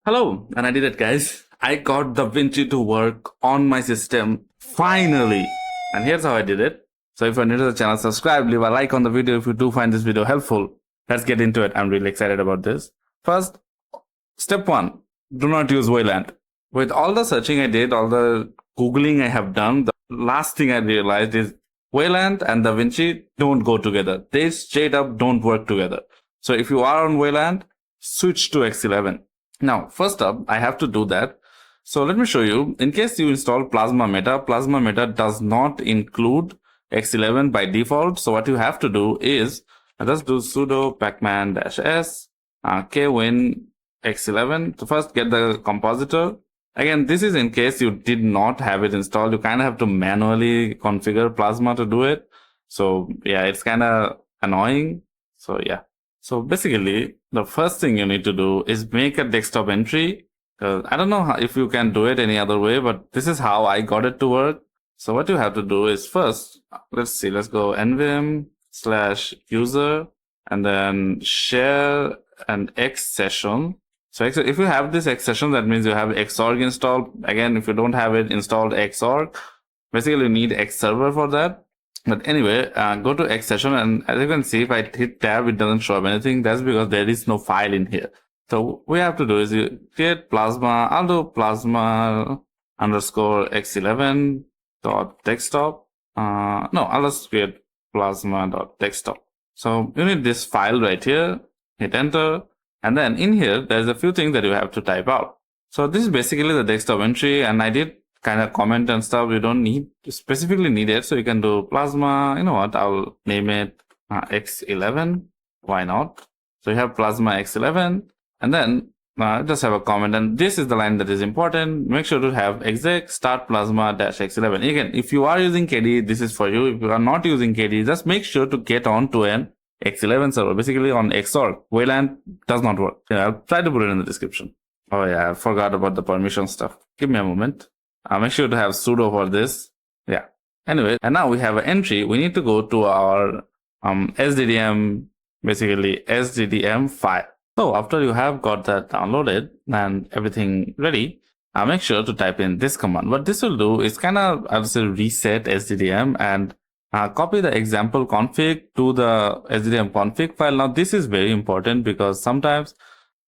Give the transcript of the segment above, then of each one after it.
Hello, and I did it, guys. I got DaVinci to work on my system finally. And here's how I did it. So if you're new to the channel, subscribe, leave a like on the video if you do find this video helpful. Let's get into it. I'm really excited about this. First, step one, do not use Wayland. With all the searching I did, all the Googling I have done, the last thing I realized is Wayland and DaVinci don't go together. They straight up don't work together. So if you are on Wayland, switch to X11. Now, first up, I have to do that. So let me show you. In case you install Plasma Meta does not include X11 by default. So what you have to do is just do sudo pacman-s kwin X11 to first get the compositor. Again, this is in case you did not have it installed. You kind of have to manually configure Plasma to do it. So yeah, it's kind of annoying. So yeah. So basically, the first thing you need to do is make a desktop entry. I don't know if you can do it any other way, but this is how I got it to work. So what you have to do is first, let's go nvim/user and then share an X session. So if you have this X session, that means you have Xorg installed. Again, if you don't have it installed Xorg, basically you need X server for that. But anyway, go to X session, and as you can see, if I hit tab, it doesn't show up anything. That's because there is no file in here. So what we have to do is you create Plasma. I'll do Plasma underscore X11.desktop. No, I'll just create Plasma.desktop. So you need this file right here. Hit enter. And then in here, there's a few things that you have to type out. So this is basically the desktop entry, and I did kind of comment and stuff. You don't need to specifically need it, so you can do Plasma. You know what? I'll name it X11. Why not? So you have Plasma X11, and then just have a comment. And this is the line that is important. Make sure to have exec start Plasma-X11. Again, if you are using KDE, this is for you. If you are not using KDE, just make sure to get on to an X11 server, basically on Xorg. Wayland does not work. Yeah, I'll try to put it in the description. Oh yeah, I forgot about the permission stuff. Give me a moment. Make sure to have sudo for this. Yeah. Anyway, and now we have an entry. We need to go to our SDDM, basically SDDM file. So after you have got that downloaded and everything ready, make sure to type in this command. What this will do is kind of, I'll say, reset SDDM and copy the example config to the SDDM config file. Now this is very important because sometimes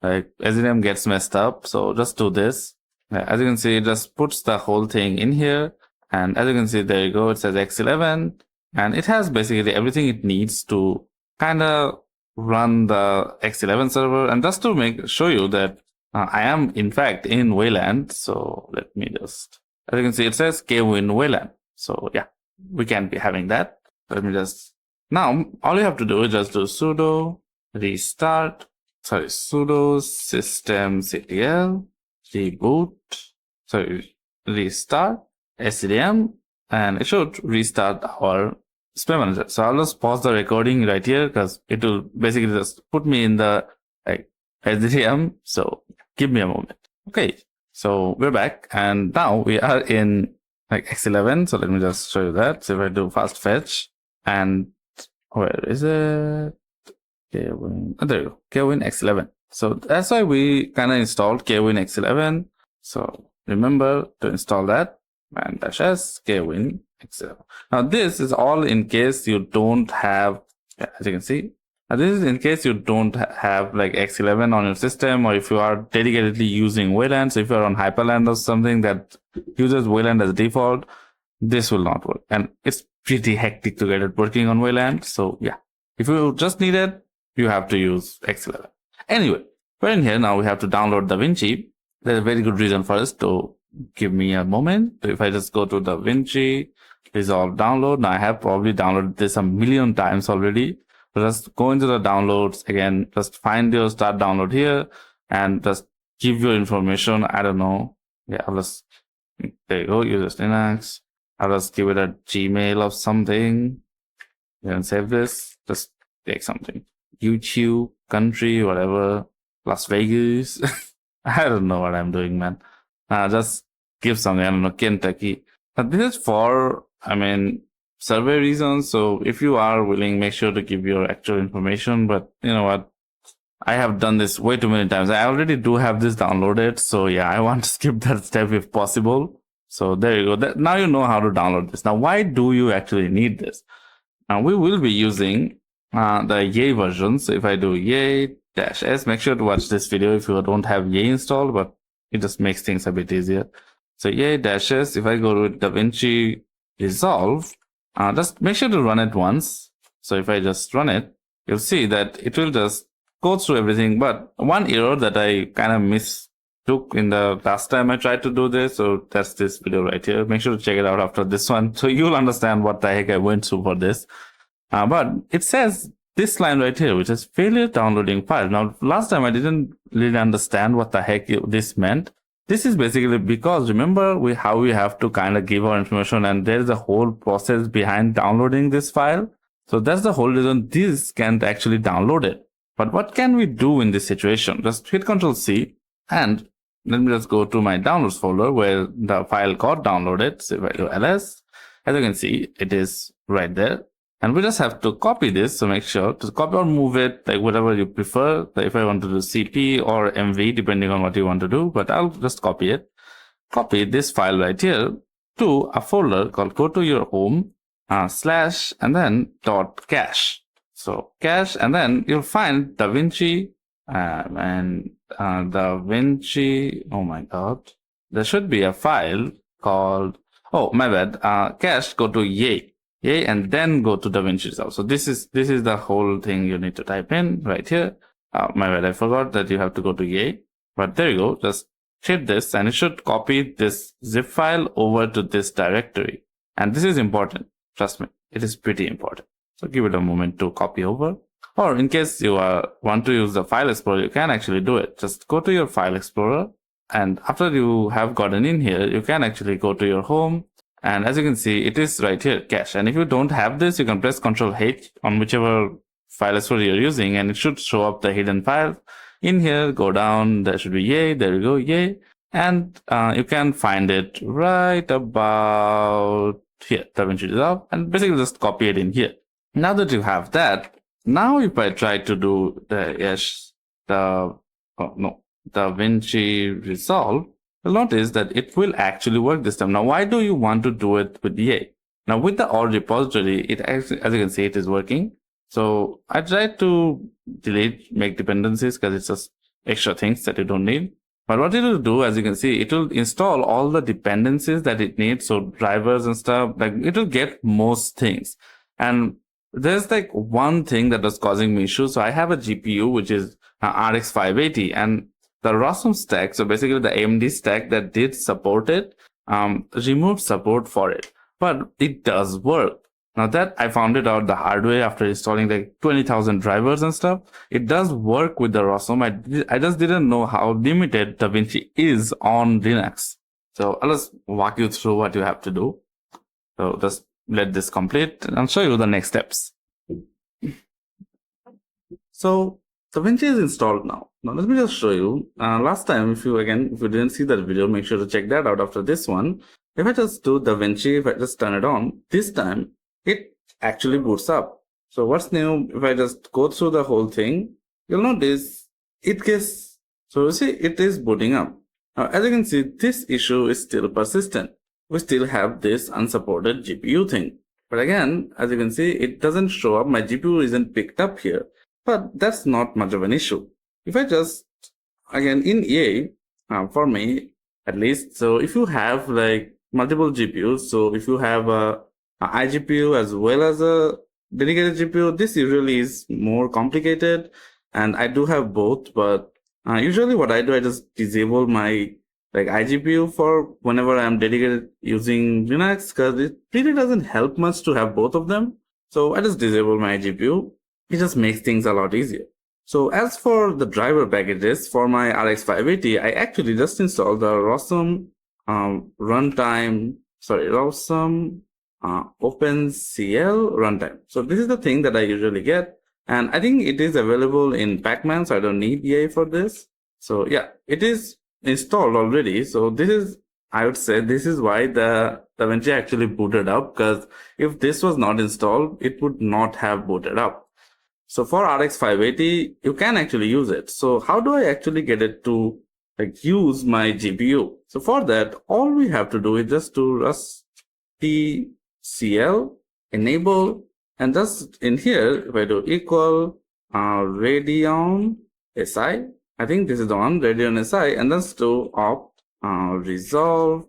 like SDDM gets messed up. So just do this. As you can see, it just puts the whole thing in here. And as you can see, there you go. It says X11 and it has basically everything it needs to kind of run the X11 server. And just to show you that I am in fact in Wayland. So let me just, as you can see, it says kwin Wayland. So yeah, we can't be having that. Let me just, now all you have to do is just do sudo systemctl restart SDDM, and it should restart our spam manager. So I'll just pause the recording right here because it will basically just put me in the SDDM. So give me a moment. Okay, so we're back and now we are in X11. So let me just show you that. So if I do fast fetch, and where is it? Kwin. Oh, there you go. Kwin X11. So that's why we kind of installed Kwin X11. So remember to install that and -s Kwin X11. Now this is all in case you don't have, as you can see, this is in case you don't have like X11 on your system, or if you are dedicatedly using Wayland. So if you're on Hyperland or something that uses Wayland as default, this will not work. And it's pretty hectic to get it working on Wayland. So yeah, if you just need it, you have to use X11. Anyway, we're in here now. We have to download DaVinci. There's a very good reason for us to give me a moment. So if I just go to DaVinci Resolve download, now I have probably downloaded this a million times already. So just go into the downloads again, just find your start download here and just give your information. I don't know. Yeah, I'll just, there you go, use Linux. I'll just give it a Gmail of something. You can save this, just take something. YouTube, country, whatever, Las Vegas. I don't know what I'm doing, man. Just give something, I don't know, Kentucky. But this is for, survey reasons. So if you are willing, make sure to give your actual information. But you know what? I have done this way too many times. I already do have this downloaded. So yeah, I want to skip that step if possible. So there you go. Now you know how to download this. Now, why do you actually need this? Now we will be using the Yay version. So if I do Yay-S, make sure to watch this video if you don't have Yay installed, but it just makes things a bit easier. So Yay-S, if I go to DaVinci Resolve, just make sure to run it once. So if I just run it, you'll see that it will just go through everything. But one error that I kind of mistook in the last time I tried to do this, so that's this video right here. Make sure to check it out after this one, so you'll understand what the heck I went through for this. But it says this line right here, which is failure downloading file. Now, last time I didn't really understand what the heck this meant. This is basically because remember how we have to kind of give our information, and there's a whole process behind downloading this file. So that's the whole reason this can't actually download it. But what can we do in this situation? Just hit Ctrl+C, and let me just go to my downloads folder where the file got downloaded. So if I do ls, as you can see, it is right there. And we just have to copy this. So make sure to copy or move it, like whatever you prefer. Like if I want to do CP or MV, depending on what you want to do, but I'll just copy it. Copy this file right here to a folder called go to your home slash and then .cache. So cache, and then you'll find DaVinci DaVinci. Oh my God, there should be a file called, oh my bad, cache, go to Yay, and then go to DaVinci Resolve. So this is the whole thing you need to type in right here. My bad, I forgot that you have to go to Yay, but there you go. Just hit this and it should copy this zip file over to this directory. And this is important. Trust me, it is pretty important. So give it a moment to copy over. Or in case you want to use the file explorer, you can actually do it. Just go to your file explorer, and after you have gotten in here, you can actually go to your home. And as you can see, it is right here, cache. And if you don't have this, you can press Ctrl+H on whichever file explorer you're using, and it should show up the hidden file. In here, go down, there should be Yay, there you go, Yay. And you can find it right about here, DaVinci Resolve, and basically just copy it in here. Now that you have that, now if I try to do DaVinci Resolve, you'll notice that it will actually work this time. Now, why do you want to do it with Yay? Now, with the all repository, it actually, as you can see, it is working. So I tried to make dependencies because it's just extra things that you don't need. But what it will do, as you can see, it will install all the dependencies that it needs. So drivers and stuff, like it will get most things. And there's like one thing that was causing me issues. So I have a GPU, which is RX 580, and the ROCm stack, so basically the AMD stack that did support it, removed support for it. But it does work. Now that I found it out the hard way after installing like 20,000 drivers and stuff, it does work with the ROCm. I just didn't know how limited DaVinci is on Linux. So I'll just walk you through what you have to do. So just let this complete and I'll show you the next steps. So DaVinci is installed now. Now let me just show you. Last time, if you didn't see that video, make sure to check that out after this one. If I just do DaVinci, if I just turn it on, this time it actually boots up. So what's new? If I just go through the whole thing, you'll notice it gets, so you see it is booting up. Now as you can see, this issue is still persistent. We still have this unsupported GPU thing. But again, as you can see, it doesn't show up. My GPU isn't picked up here. But that's not much of an issue. If I just, again, in Yay, for me at least, so if you have like multiple GPUs, so if you have a iGPU as well as a dedicated GPU, this usually is more complicated. And I do have both, but usually what I do, I just disable my like iGPU for whenever I'm dedicated using Linux, because it really doesn't help much to have both of them. So I just disable my iGPU. It just makes things a lot easier. So as for the driver packages for my RX 580, I actually just installed the ROCm OpenCL runtime. So this is the thing that I usually get, and I think it is available in Pacman, so I don't need Yay for this. So yeah, it is installed already. So this is, I would say, this is why the DaVinci actually booted up, because if this was not installed, it would not have booted up. So for RX 580, you can actually use it. So how do I actually get it to like use my GPU? So for that, all we have to do is just to ROCl enable, and just in here, if I do equal Radeon SI, I think this is the one, Radeon SI, and just to opt resolve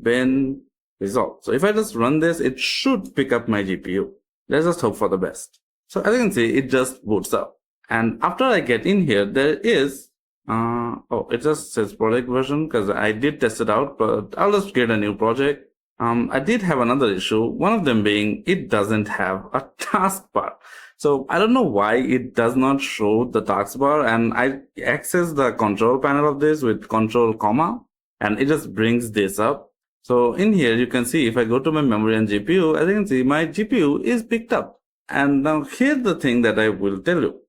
bin resolve. So if I just run this, it should pick up my GPU. Let's just hope for the best. So as you can see, it just boots up. And after I get in here, there is, oh, it just says project version because I did test it out, but I'll just create a new project. I did have another issue, one of them being it doesn't have a taskbar. So I don't know why it does not show the taskbar, and I access the control panel of this with control comma, and it just brings this up. So in here, you can see if I go to my memory and GPU, as you can see, my GPU is picked up. And now here's the thing that I will tell you.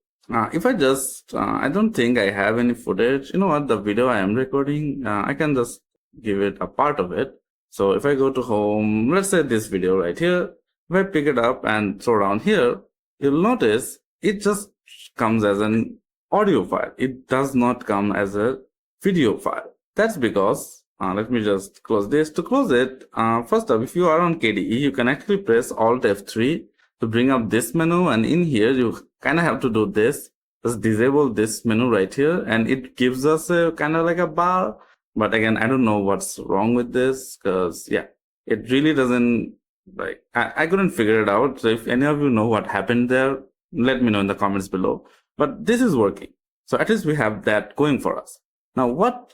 If I just, I don't think I have any footage. You know what, the video I am recording, I can just give it a part of it. So if I go to home, let's say this video right here, if I pick it up and throw down here, you'll notice it just comes as an audio file. It does not come as a video file. That's because, let me just close this. To close it, first up, if you are on KDE, you can actually press Alt F3 to bring up this menu, and in here you kind of have to do this. Just disable this menu right here, and it gives us a kind of like a bar. But again, I don't know what's wrong with this, because yeah, it really doesn't, like, I couldn't figure it out. So if any of you know what happened there, let me know in the comments below. But this is working. So at least we have that going for us. Now, what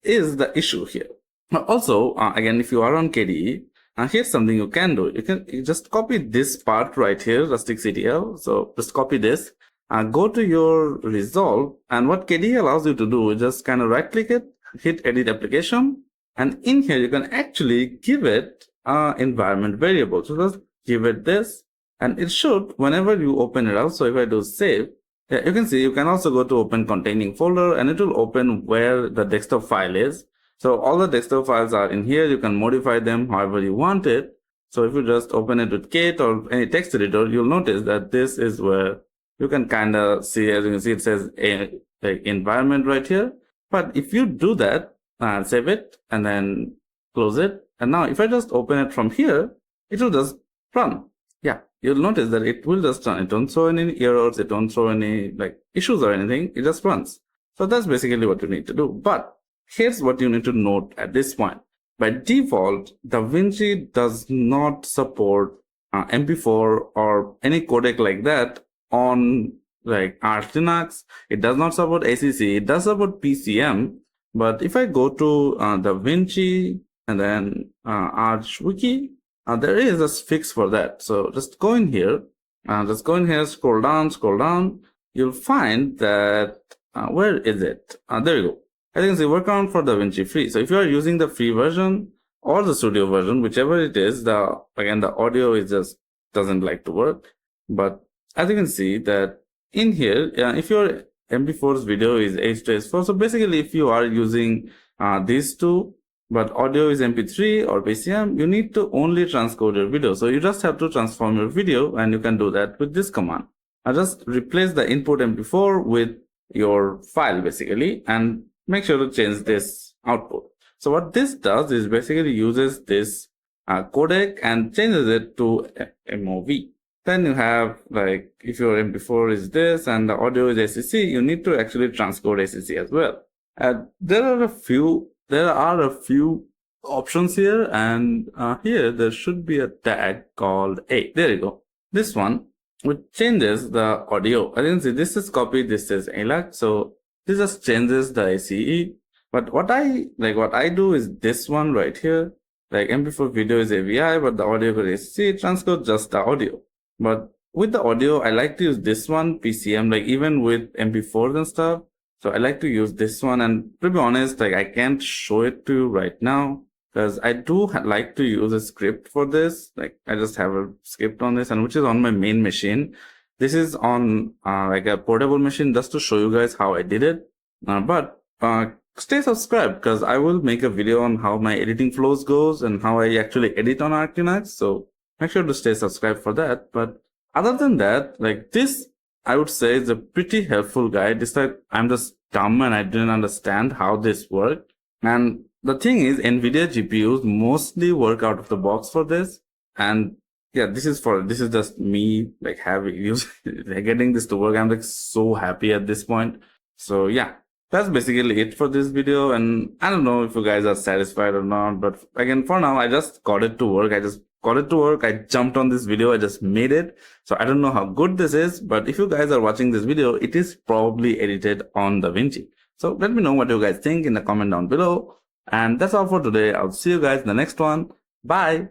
is the issue here? Also, again, if you are on KDE, here's something you can do. You just copy this part right here, rusticCTL. So just copy this, go to your Resolve, and what KDE allows you to do is just kind of right click it, hit edit application, and in here you can actually give it an environment variable. So just give it this, and it should, whenever you open it up, so if I do save, yeah, you can see you can also go to open containing folder, and it will open where the desktop file is. So all the desktop files are in here. You can modify them however you want it. So if you just open it with Kate or any text editor, you'll notice that this is where you can kind of see, as you can see, it says environment right here. But if you do that, save it and then close it. And now if I just open it from here, it will just run. Yeah, you'll notice that it will just run. It don't show any errors. It don't show any like issues or anything. It just runs. So that's basically what you need to do. But here's what you need to note at this point. By default, DaVinci does not support MP4 or any codec like that on like Arch Linux. It does not support ACC. It does support PCM. But if I go to DaVinci and then Arch Wiki, there is a fix for that. So just go in here, scroll down. You'll find that, where is it? There you go. As you can see, workaround for DaVinci free. So if you are using the free version or the studio version, whichever it is, the audio is just doesn't like to work. But as you can see that in here, if your MP4's video is H2S4, so basically if you are using these two, but audio is MP3 or PCM, you need to only transcode your video. So you just have to transform your video, and you can do that with this command. Now just replace the input MP4 with your file basically, and make sure to change this output. So what this does is basically uses this codec and changes it to MOV. Then you have, like, if your MP4 is this and the audio is ACC, you need to actually transcode ACC as well. There are a few options here, and here there should be a tag called A. There you go. This one, which changes the audio. As you can see, this is copied, this is ALAC. So this just changes the ACE. But what I do is this one right here. Like MP4 video is AVI, but the audio is ACC. It transcodes just the audio. But with the audio, I like to use this one, PCM, like even with MP4s and stuff. So I like to use this one. And to be honest, like I can't show it to you right now because I do like to use a script for this. Like I just have a script on this, and which is on my main machine. This is on like a portable machine just to show you guys how I did it. But stay subscribed because I will make a video on how my editing flows goes and how I actually edit on Arch Linux. So make sure to stay subscribed for that. But other than that, like this, I would say it's a pretty helpful guide. It's like I'm just dumb and I didn't understand how this worked. And the thing is, Nvidia GPUs mostly work out of the box for this. And yeah, this is just me like getting this to work. I'm like so happy at this point. So yeah, that's basically it for this video. And I don't know if you guys are satisfied or not, but again, for now, I just got it to work. I jumped on this video. I just made it. So I don't know how good this is, but if you guys are watching this video, it is probably edited on DaVinci. So let me know what you guys think in the comment down below. And that's all for today. I'll see you guys in the next one. Bye.